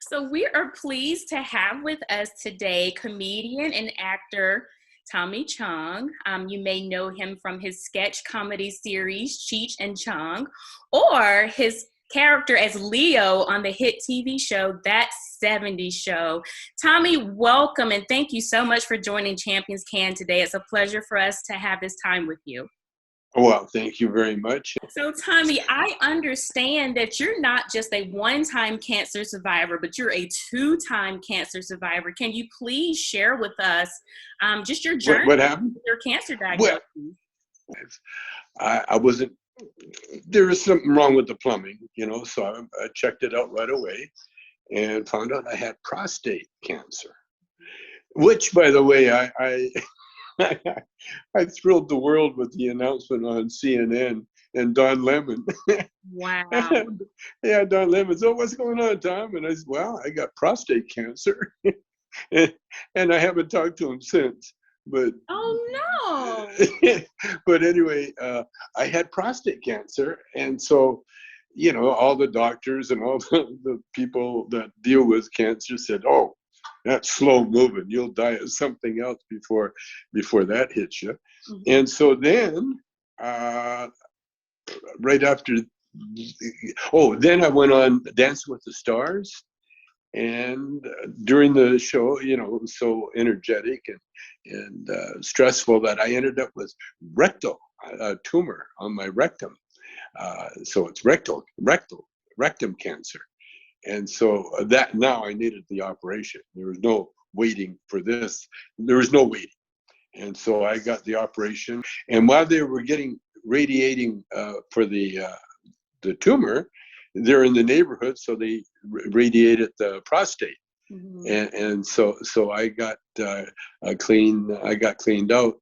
So we are pleased to have with us today comedian and actor Tommy Chong. You may know him from his sketch comedy series Cheech and Chong, or his character as Leo on the hit TV show That 70s Show. Tommy, welcome and thank you so much for joining Champions Can today. It's a pleasure for us to have this time with you. Well, thank you very much. So, Tommy, I understand that you're not just a one-time cancer survivor, but you're a two-time cancer survivor. Can you please share with us just your journey, What happened? your cancer Well, diagnosis? I wasn't, there was something wrong with the plumbing, so I checked it out right away and found out I had prostate cancer, which, by the way, I thrilled the world with the announcement on CNN and Don Lemon. Wow. And, yeah, Don Lemon said, "Oh, what's going on, Tom?" And I said, "Well, I got prostate cancer." And I haven't talked to him since. But Oh, but anyway, I had prostate cancer, and so all the doctors and all the people that deal with cancer said, "Oh, that's slow moving. You'll die of something else before that hits you." no. And so then, right after, then I went on Dancing with the Stars. And during the show, it was so energetic and stressful that I ended up with a tumor on my rectum. So it's rectum cancer. And so that now I needed the operation. There was no waiting for this. There was no waiting. And so I got the operation. And while they were radiating for the tumor, they're in the neighborhood, so they radiated the prostate. Mm-hmm. And so I got cleaned out,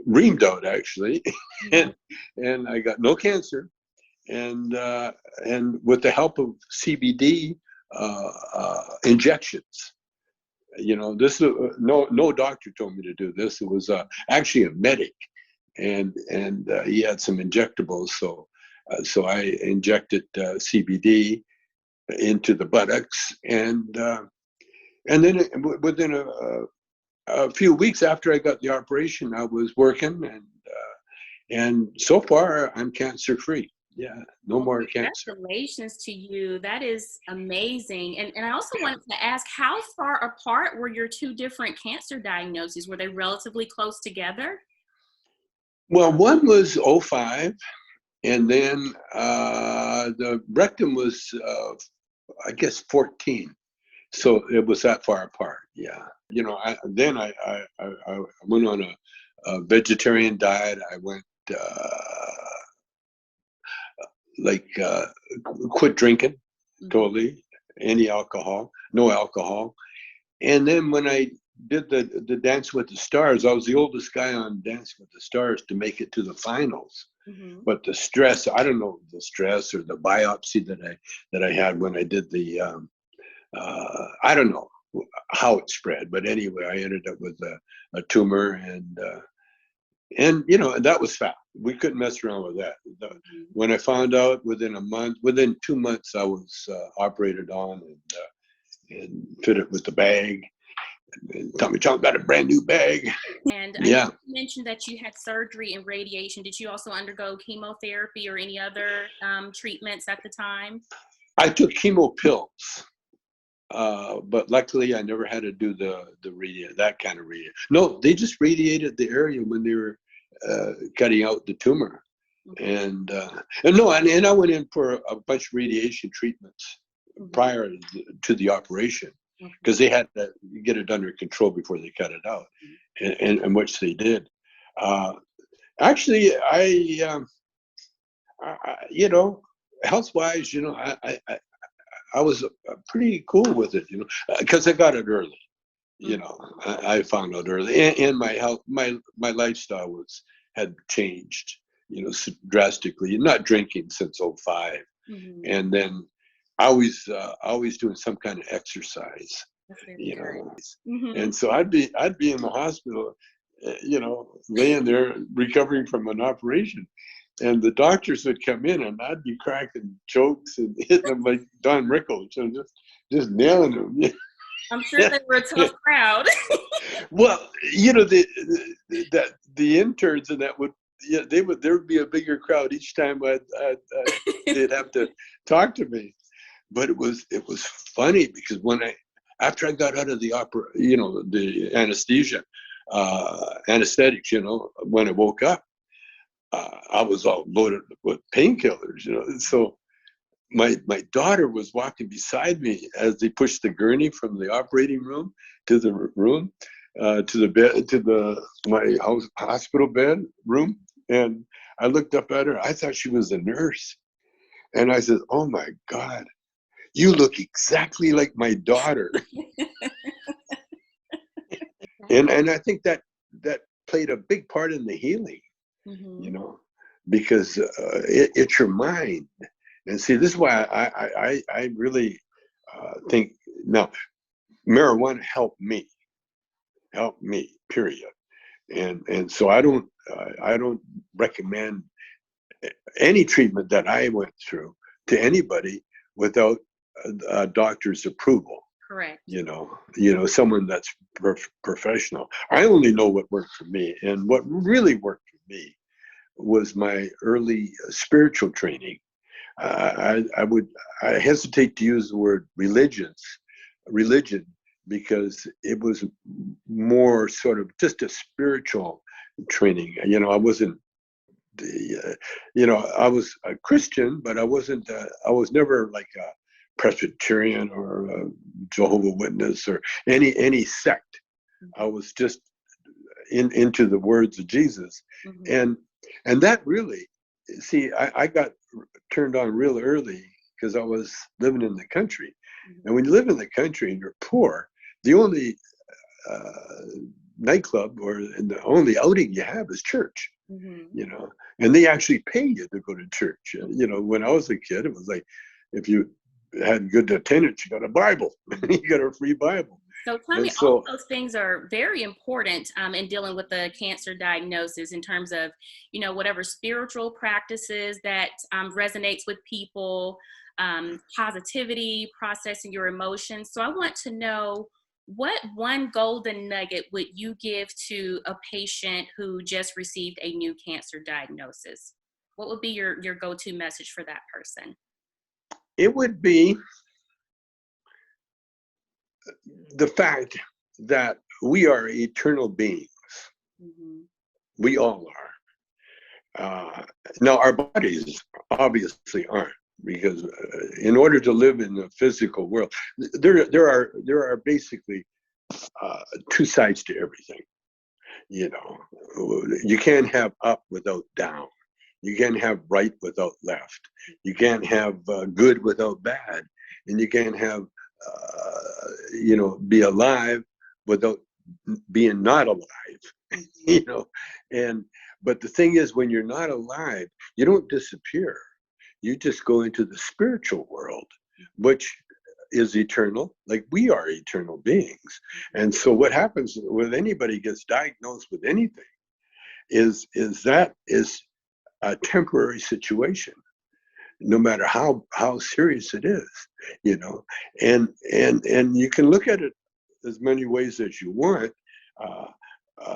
reamed out actually. Mm-hmm. and I got no cancer, and with the help of CBD injections. This no doctor told me to do this. It was actually a medic, and he had some injectables. So I injected CBD into the buttocks, and then within a few weeks after I got the operation, I was working, and so far I'm cancer free. Yeah, no more cancer. Congratulations to you. That is amazing. And I also wanted to ask, how far apart were your two different cancer diagnoses? Were they relatively close together? Well, one was '05. And then the rectum was, I guess, 14. So it was that far apart. Yeah. I went on a vegetarian diet. I went quit drinking totally, any alcohol, no alcohol. And then when I did the Dance with the Stars, I was the oldest guy on Dance with the Stars to make it to the finals. Mm-hmm. But the stress, I don't know, the stress or the biopsy that I had when I did the, I don't know how it spread, but anyway, I ended up with a tumor, and that was fast. We couldn't mess around with that. When I found out within 2 months, I was operated on and fitted with the bag. And Tommy Chong got a brand new bag. And Yeah. You mentioned that you had surgery and radiation. Did you also undergo chemotherapy or any other treatments at the time? I took chemo pills, but luckily I never had to do that kind of radiation. No, they just radiated the area when they were cutting out the tumor. And I went in for a bunch of radiation treatments prior to the operation, because they had to get it under control before they cut it out, and which they did. Actually, health-wise, I was pretty cool with it, because I got it early. I found out early, and my health, my lifestyle had changed, drastically. Not drinking since '05, and then always doing some kind of exercise, and so I'd be in the hospital, laying there recovering from an operation, And the doctors would come in, and I'd be cracking jokes and hitting them like Don Rickles, just nailing them. I'm sure they were a tough crowd. Well, the interns and that would, yeah, there would be a bigger crowd each time they'd have to talk to me. But it was funny because after I got out of the the anesthetics, when I woke up, I was all loaded with painkillers, So my daughter was walking beside me as they pushed the gurney from the operating room to the room, to the bed, to my hospital bed room, and I looked up at her. I thought she was a nurse, and I said, "Oh my God, you look exactly like my daughter." and I think that played a big part in the healing, Mm-hmm. because it's your mind. And see, this is why I really think now marijuana helped me, period. And so I don't recommend any treatment that I went through to anybody without a doctor's approval. Correct. Someone that's professional. I only know what worked for me, and what really worked for me was my early spiritual training. I hesitate to use the word religion, because it was more sort of just a spiritual training. I wasn't I was a Christian, but I wasn't. I was never like a Presbyterian or a Jehovah Witness or any sect. I was just into the words of Jesus, Mm-hmm. and that really, see, I got turned on real early because I was living in the country, and when you live in the country and you're poor, the only nightclub or the only outing you have is church. Mm-hmm. And they actually pay you to go to church. When I was a kid, it was like, if you had good attendance, you got a Bible, you got a free Bible. So tell me, And all so, those things are very important in dealing with the cancer diagnosis, in terms of, whatever spiritual practices that resonates with people, positivity, processing your emotions. So I want to know, what one golden nugget would you give to a patient who just received a new cancer diagnosis? What would be your go-to message for that person? it would be the fact that we are eternal beings. Mm-hmm. We all are. Now, our bodies obviously aren't, because in order to live in the physical world, there are basically two sides to everything. You can't have up without down. You can't have right without left. You can't have good without bad, and you can't have be alive without being not alive. And but the thing is, when you're not alive, you don't disappear. You just go into the spiritual world, which is eternal, like we are eternal beings. And so what happens when anybody gets diagnosed with anything is that is a temporary situation, no matter how serious it is, you know. And you can look at it as many ways as you want. uh,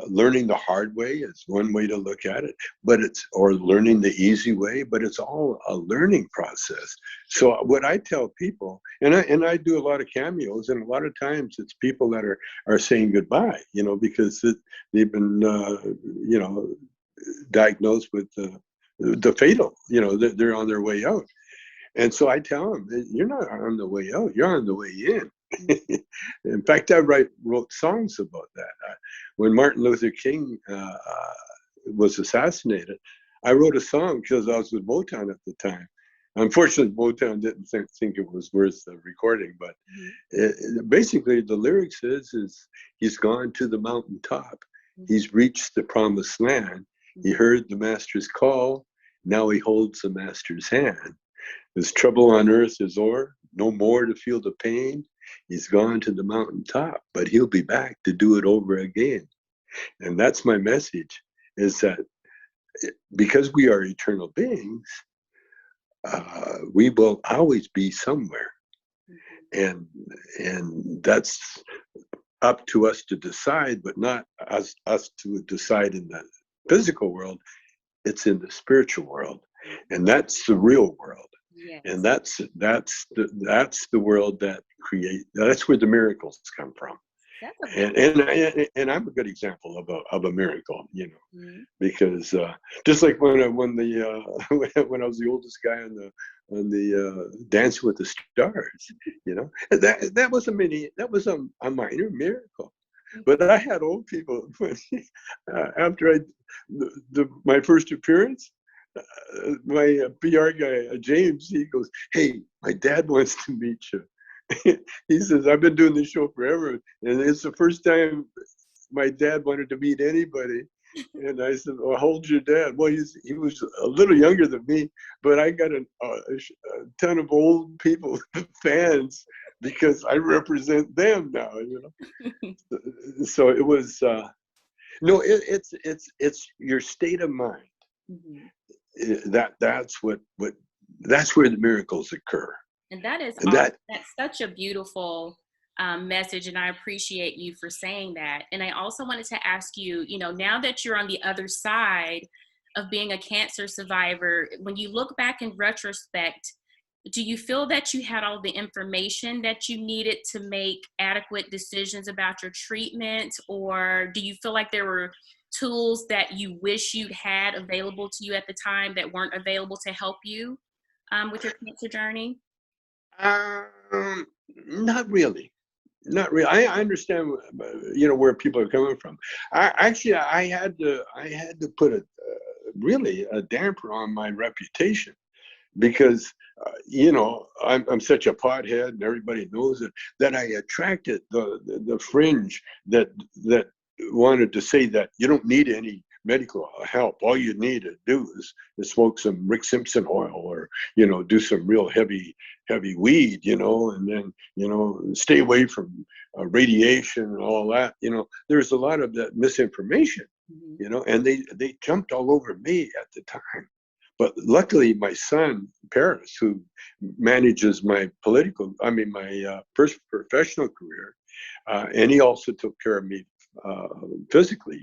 Learning the hard way is one way to look at it, or learning the easy way, but it's all a learning process. So what I tell people, and I do a lot of cameos, and a lot of times it's people that are saying goodbye, because they've been diagnosed with the fatal, they're on their way out. And so I tell them, you're not on the way out, you're on the way in. In fact, I wrote songs about that. When Martin Luther King was assassinated, I wrote a song because I was with Motown at the time. Unfortunately, Motown didn't think it was worth recording, but basically the lyrics is he's gone to the mountaintop. He's reached the promised land. He heard the master's call. Now he holds the master's hand. His trouble on earth is o'er, no more to feel the pain. He's gone to the mountaintop, but he'll be back to do it over again. And that's my message, is that because we are eternal beings, we will always be somewhere, and that's up to us to decide, but not us to decide in the physical world. It's in the spiritual world, and that's the real world. Yes. And that's the world that that's where the miracles come from. And I'm a good example of a miracle, because just like when I when I was the oldest guy on the Dance with the Stars, that was a minor miracle. But I had old people after my first appearance. My PR guy, James, he goes, "Hey, my dad wants to meet you." He says, "I've been doing this show forever, and it's the first time my dad wanted to meet anybody." And I said, "Well, how old's your dad?" Well, he was a little younger than me, but I got a ton of old people, fans, because I represent them now, So it was, no, it's your state of mind. That's where the miracles occur. And that is And awesome. That's such a beautiful message, and I appreciate you for saying that. And I also wanted to ask you, now that you're on the other side of being a cancer survivor, when you look back in retrospect, do you feel that you had all the information that you needed to make adequate decisions about your treatment, or do you feel like there were tools that you wish you'd had available to you at the time that weren't available to help you with your cancer journey? Not really. Not really. I understand, where people are coming from. I had to put really a damper on my reputation, because I'm such a pothead, and everybody knows it, that I attracted the fringe that wanted to say that you don't need any medical help. All you need to do is smoke some Rick Simpson oil, or do some real heavy weed, and then stay away from radiation and all that. There's a lot of that misinformation, and they jumped all over me at the time. But luckily, my son Paris, who manages my first professional career, and he also took care of me physically.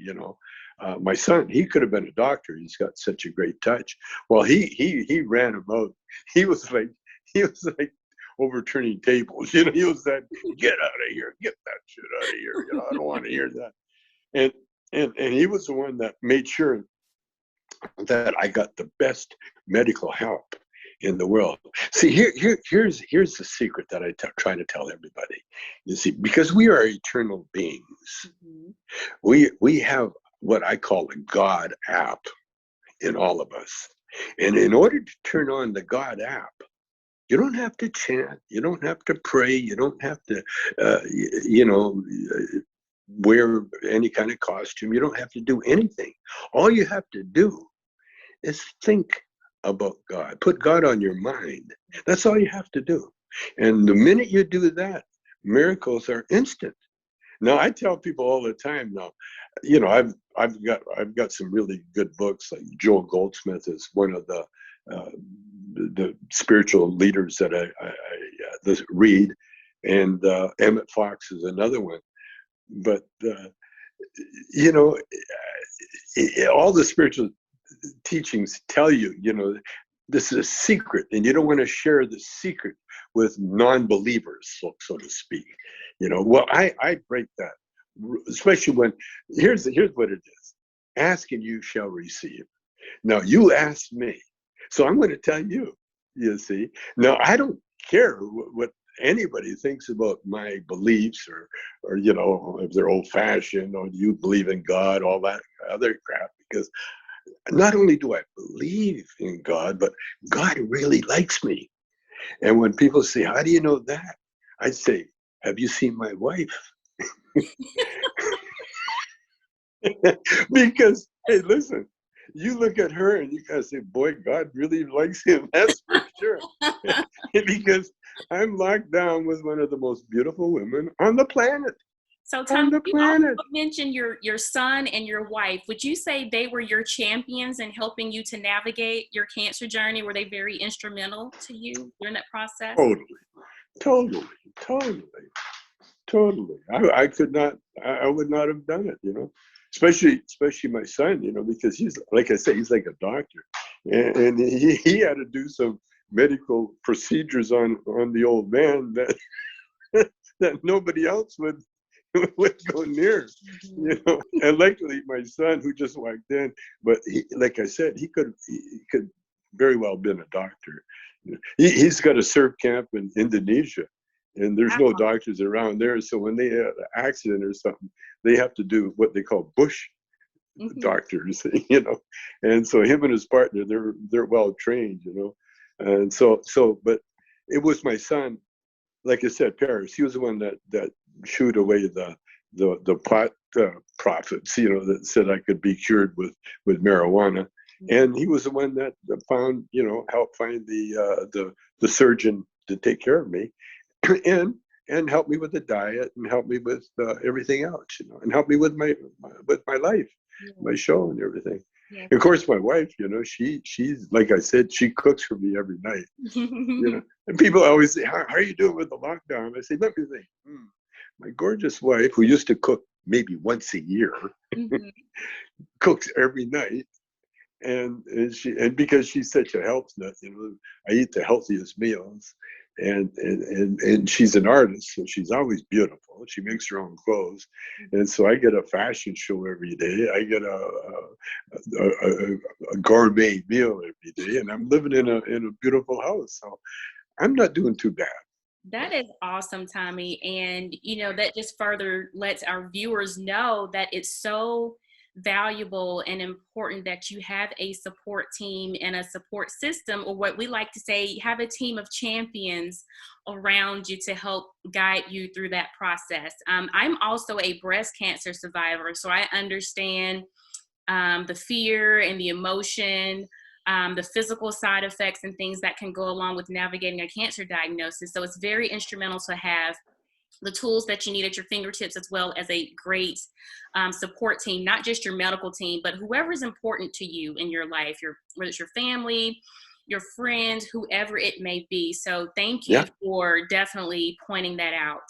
My son, he could have been a doctor. He's got such a great touch. Well, he ran him out. He was like overturning tables. He was that, "Get out of here, get that shit out of here. I don't want to hear that." And he was the one that made sure that I got the best medical help in the world. See, here's the secret that I try to tell everybody. You see, because we are eternal beings, we have what I call a God app in all of us. And in order to turn on the God app, you don't have to chant, you don't have to pray, you don't have to, wear any kind of costume. You don't have to do anything. All you have to do is think about God. Put God on your mind. That's all you have to do. And the minute you do that, miracles are instant. Now, I tell people all the time now, I've got some really good books. Like Joel Goldsmith is one of the spiritual leaders that I read, and Emmett Fox is another one. But all the spiritual teachings tell you, this is a secret, and you don't want to share the secret with non-believers, so to speak. Well, I break that, especially when here's what it is: ask and you shall receive. Now, you asked me, so I'm going to tell you. You see, now I don't care what anybody thinks about my beliefs, or if they're old-fashioned, or you believe in God, all that other crap, because not only do I believe in God, but God really likes me. And when people say, "How do you know that?" I say, "Have you seen my wife?" Because, hey, listen, you look at her and you gotta say, "Boy, God really likes him." That's for sure. Because I'm locked down with one of the most beautiful women on the planet. So, on Tom, the you also planet. mentioned your son and your wife. Would you say they were your champions in helping you to navigate your cancer journey? Were they very instrumental to you during that process? Totally, totally, totally, totally. I could not. I would not have done it. Especially my son. Because he's, like I say, he's like a doctor, and he had to do some medical procedures on the old man that that nobody else would go near, And luckily, my son, who just walked in, but like I said, he could very well been a doctor. He's got a surf camp in Indonesia, and there's no doctors around there. So when they have an accident or something, they have to do what they call bush doctors, And so him and his partner, they're well trained, And but it was my son, like I said, Paris. He was the one that shooed away the pot prophets, that said I could be cured with marijuana, and he was the one that found, helped find the surgeon to take care of me, and help me with the diet, and help me with everything else, and help me with my life, my show, and everything. Yeah. Of course, my wife, she's, like I said, she cooks for me every night. And people always say, how are you doing with the lockdown? I say, let me think. My gorgeous wife, who used to cook maybe once a year, cooks every night. And because she's such a health nut, I eat the healthiest meals. And she's an artist, so she's always beautiful. She makes her own clothes, and so I get a fashion show every day. I get a gourmet meal every day, and I'm living in a beautiful house. So I'm not doing too bad. That is awesome, Tommy. And, that just further lets our viewers know that it's so valuable and important that you have a support team and a support system, or what we like to say, have a team of champions around you to help guide you through that process. I'm also a breast cancer survivor, so I understand the fear and the emotion, the physical side effects and things that can go along with navigating a cancer diagnosis. So it's very instrumental to have the tools that you need at your fingertips, as well as a great support team, not just your medical team, but whoever is important to you in your life, whether it's your family, your friends, whoever it may be. So thank you for definitely pointing that out.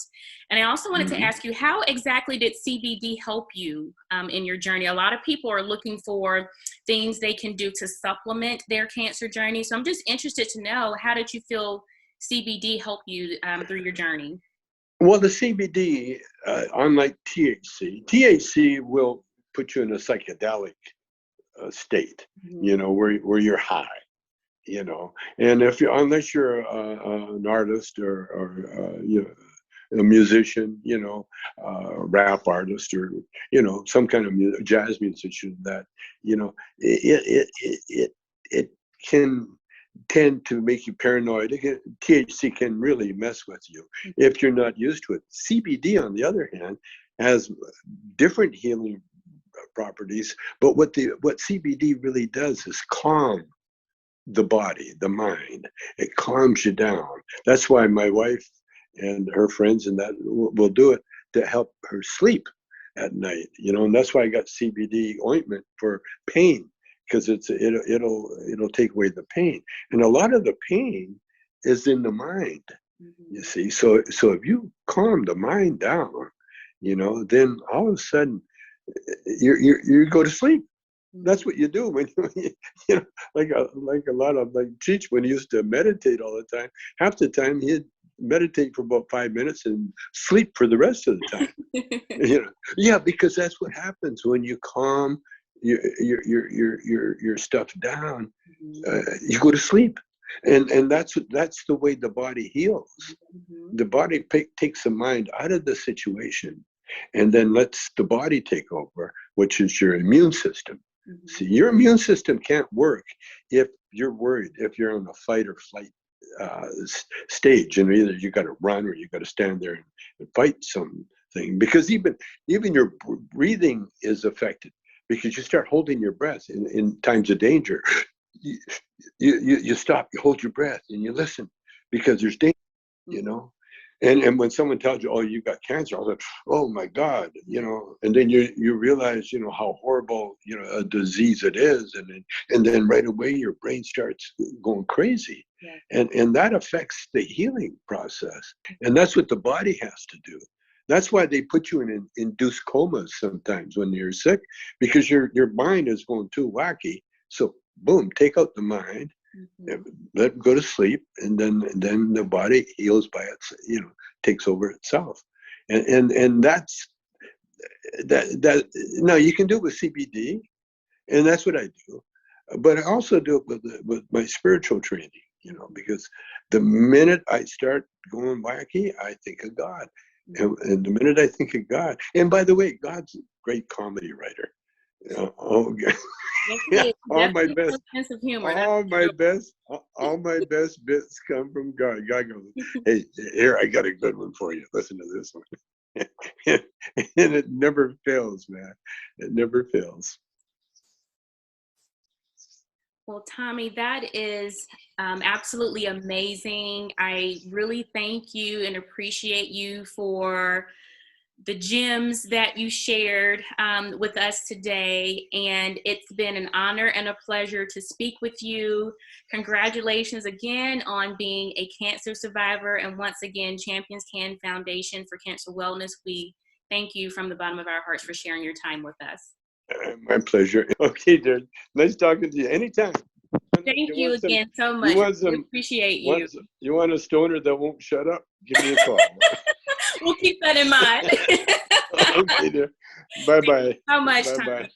And I also wanted to ask you, how exactly did CBD help you in your journey? A lot of people are looking for things they can do to supplement their cancer journey. So I'm just interested to know, how did you feel CBD helped you through your journey? Well, the CBD, unlike THC will put you in a psychedelic state, where you're high, and unless you're an artist or a musician, a rap artist, or some kind of jazz musician, that it can tend to make you paranoid. THC can really mess with you if you're not used to it. CBD, on the other hand, has different healing properties, but what CBD really does is calm the body, the mind. It calms you down. That's why my wife and her friends and that will do it to help her sleep at night, and that's why I got CBD ointment for pain, because it'll take away the pain, and a lot of the pain is in the mind. You see, so if you calm the mind down, then all of a sudden you go to sleep. That's what you do when like a lot of, like Cheech, when he used to meditate all the time. Half the time he'd meditate for about 5 minutes and sleep for the rest of the time. Yeah, because that's what happens when you calm your stuff down. You go to sleep, and that's the way the body heals. The body takes the mind out of the situation, and then lets the body take over, which is your immune system. See, your immune system can't work if you're worried, if you're on a fight or flight stage, and either you got to run or you got to stand there and fight something, because even your breathing is affected, because you start holding your breath in times of danger. You stop, you hold your breath, and you listen, because there's danger, And when someone tells you, oh, you got cancer, I was like, oh my God, and then you realize, how horrible, a disease it is. And then right away your brain starts going crazy. Yeah. And that affects the healing process. And that's what the body has to do. That's why they put you in induced comas sometimes when you're sick, because your mind is going too wacky. So boom, take out the mind, let it go to sleep, and then the body heals by its, takes over itself. And that's that. Now you can do it with CBD, and that's what I do. But I also do it with my spiritual training, because the minute I start going wacky, I think of God. And the minute I think of God, and by the way, God's a great comedy writer. Yeah, all my best, sense of humor. all my best bits come from God. God goes, hey, here, I got a good one for you. Listen to this one. And it never fails, man. It never fails. Well, Tommy, that is absolutely amazing. I really thank you and appreciate you for the gems that you shared with us today. And it's been an honor and a pleasure to speak with you. Congratulations again on being a cancer survivor. And once again, Champions Can Foundation for Cancer Wellness, we thank you from the bottom of our hearts for sharing your time with us. My pleasure. Okay, dude. Nice talking to you. Anytime. Thank you again so much. We appreciate you. You want a stoner that won't shut up? Give me a call. We'll keep that in mind. Okay, dear. Bye-bye. Thank you so much, Bye-bye. Tommy.